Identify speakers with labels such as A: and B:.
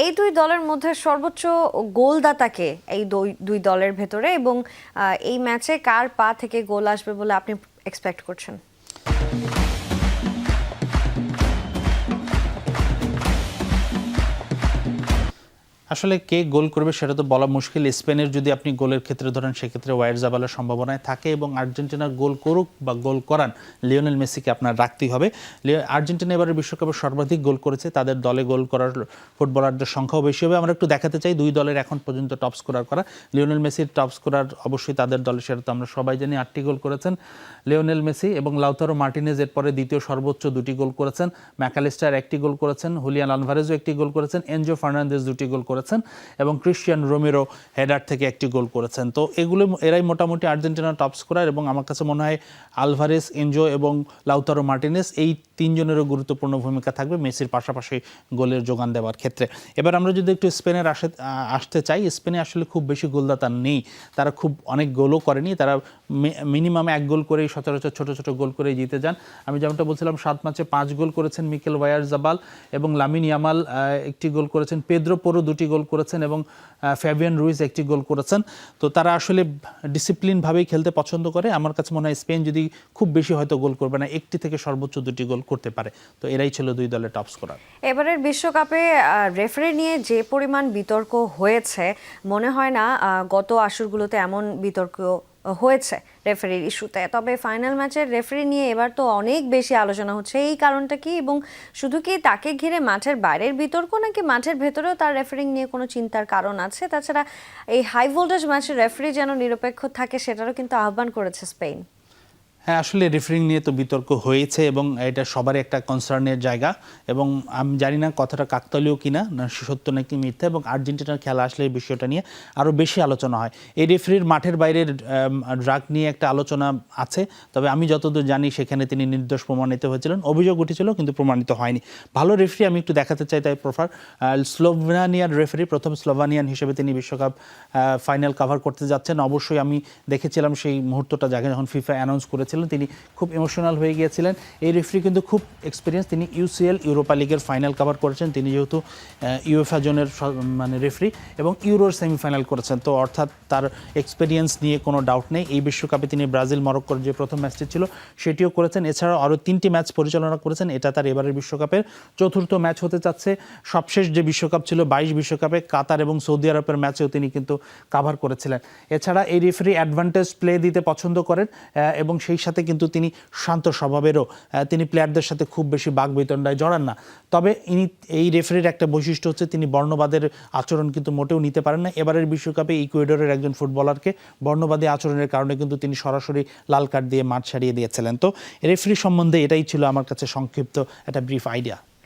A: এই দুই দলের মধ্যে সর্বোচ্চ গোলদাতাকে এই দুই দলের ভেতরে, এবং এই ম্যাচে কার পা থেকে গোল আসবে বলে আপনি এক্সপেক্ট করছেন?
B: আসলে কে গোল করবে সেটা তো বলা মুশকিল। স্পেনের যদি আপনি গোলের ক্ষেত্রে ধরেন, সেক্ষেত্রে ওয়াইয়ারজাবালের সম্ভাবনায় থাকে, এবং আর্জেন্টিনা গোল করুক বা গোল করান, লিওনেল মেসিকে আপনার রাখতেই হবে। আর্জেন্টিনা এবারে বিশ্বকাপে সর্বাধিক গোল করেছে, তাদের দলে গোল করার ফুটবলারদের সংখ্যাও বেশি হবে। আমরা একটু দেখাতে চাই দুই দলের এখন পর্যন্ত টপ স্কোরার করা। লিওনেল মেসির টপ স্কোরার অবশ্যই তাদের দলে, সেটা তো আমরা সবাই জানি, 8টি গোল করেছেন লিওনেল মেসি, এবং লাউতারো মার্টিনেজ এরপরে দ্বিতীয় সর্বোচ্চ 2টি গোল করেছেন। ম্যাকালিস্টার 1টি গোল করেছেন, হুলিয়ান আলভারেজও 1টি গোল করেছেন, এনজো ফার্নান্দেজ 2টি গোল করেছেন, এবং ক্রিশ্চিয়ান রোমেরো হেডার থেকে 1টি গোল করেছেন। তো এরাই মোটামুটি আর্জেন্টিনার টপ স্কোরার, এবং আমার কাছে মনে হয় আলভারেজ, এনজো এবং লাউতারো মার্টিনেজ এই তিনজনেরও গুরুত্বপূর্ণ ভূমিকা থাকবে মেসির পাশাপাশি গোলের যোগান দেওয়ার ক্ষেত্রে। এবার আমরা যদি একটু স্পেনের আসতে চাই, স্পেনে আসলে খুব বেশি গোলদাতা নেই, তারা খুব অনেক গোলও করেনি, তারা মিনিমাম 1 গোল করেই সচরাচর ছোট ছোট গোল করেই জিতে যান। আমি যেমনটা বলছিলাম, 7 ম্যাচে 5 গোল করেছেন মিকেল ওয়াইয়ারজাবাল, এবং লামিন ইয়ামাল 1টি গোল করেছেন, পেদ্রো পোরো 2টি গোল করেছেন, এবং ফ্যাবিয়ান রুইজ 1টি গোল করেছেন। তো তারা আসলে ডিসিপ্লিনভাবেই খেলতে পছন্দ করে। আমার কাছে মনে হয় স্পেন যদি খুব বেশি হয়তো গোল করবে না, 1টি থেকে সর্বোচ্চ 2টি গোল করতে পারে। তো এরাই ছিল দুই দলের টপ স্কোরার।
A: এবারের বিশ্বকাপে রেফারি নিয়ে যে পরিমাণ বিতর্ক হয়েছে, মনে হয় না গত আসরগুলোতে এমন বিতর্ক হয়েছে রেফারির ইস্যুতে। তবে ফাইনাল ম্যাচের রেফারি নিয়ে এবার তো অনেক বেশি আলোচনা হচ্ছে। এই কারণটা কি, এবং শুধু কি তাকে ঘিরে মাঠের বাইরের বিতর্ক, নাকি মাঠের ভেতরেও তার রেফারিং নিয়ে কোনো চিন্তার কারণ আছে? তাছাড়া এই হাই ভোল্টেজ ম্যাচের রেফারি যেন নিরপেক্ষ থাকে, সেটারও কিন্তু আহ্বান করেছে স্পেন।
B: হ্যাঁ, আসলে রেফারিং নিয়ে তো বিতর্ক হয়েছে, এবং এটা সবারই একটা কনসার্নের জায়গা, এবং আমি জানি না কথাটা কাকতালীয় কিনা, না সত্য নাকি মিথ্যা। এবং আর্জেন্টিনার খেলা আসলে এই বিষয়টা নিয়ে আরও বেশি আলোচনা হয়। এই রেফারির মাঠের বাইরের ড্রাগ নিয়ে একটা আলোচনা আছে, তবে আমি যতদূর জানি সেখানে তিনি নির্দোষ প্রমাণিত হয়েছিলেন। অভিযোগ উঠেছিল কিন্তু প্রমাণিত হয়নি। ভালো রেফারি আমি একটু দেখাতে চাই, তাই স্লোভানিয়ার রেফারি, প্রথম স্লোভানিয়ান হিসেবে তিনি বিশ্বকাপ ফাইনাল কভার করতে যাচ্ছেন। অবশ্যই আমি দেখেছিলাম সেই মুহূর্তটা, যখন ফিফা অ্যানাউন্স করেছিলেন, তিনি খুব ইমোশনাল হয়ে গিয়েছিলেন। এই রেফারি কিন্তু খুব এক্সপিরিয়েন্স, তিনি ইউসিএল ইউরোপা লিগের ফাইনাল কভার করেছেন, তিনি যেহেতু ইউএফএ জোনের রেফারি, এবং ইউরোর সেমিফাইনাল করেছেন। তো অর্থাৎ তার এক্সপিরিয়েন্স নিয়ে কোনো ডাউট নেই। এই বিশ্বকাপে তিনি ব্রাজিল মরক্কোর যে প্রথম ম্যাচটি ছিল সেটিও করেছেন, এছাড়াও আরও 3টি ম্যাচ পরিচালনা করেছেন। এটা তার এবারের বিশ্বকাপের 4র্থ ম্যাচ হতে যাচ্ছে। সবশেষ যে বিশ্বকাপ ছিল 22 বিশ্বকাপে, কাতার এবং সৌদি আরবের ম্যাচেও তিনি কিন্তু কাভার করেছিলেন। এছাড়া এই রেফারি অ্যাডভান্টেজ প্লে দিতে পছন্দ করেন, এবং সেই সাথে কিন্তু তিনি শান্ত স্বভাবেরও, তিনি প্লেয়ারদের সাথে খুব বেশি বাকবিতণ্ডায় জড়ান না। তবে এই রেফারির একটা বৈশিষ্ট্য হচ্ছে তিনি বর্ণবাদের আচরণ কিন্তু মোটেও নিতে পারেন না। এবারের বিশ্বকাপে ইকুয়েডরের একজন ফুটবলারকে বর্ণবাদী আচরণের কারণে কিন্তু তিনি সরাসরি লাল কার্ড দিয়ে মাঠ ছাড়িয়ে দিয়েছিলেন। তো রেফারি সম্বন্ধে এটাই ছিল আমার কাছে সংক্ষিপ্ত একটা ব্রিফ আইডিয়া।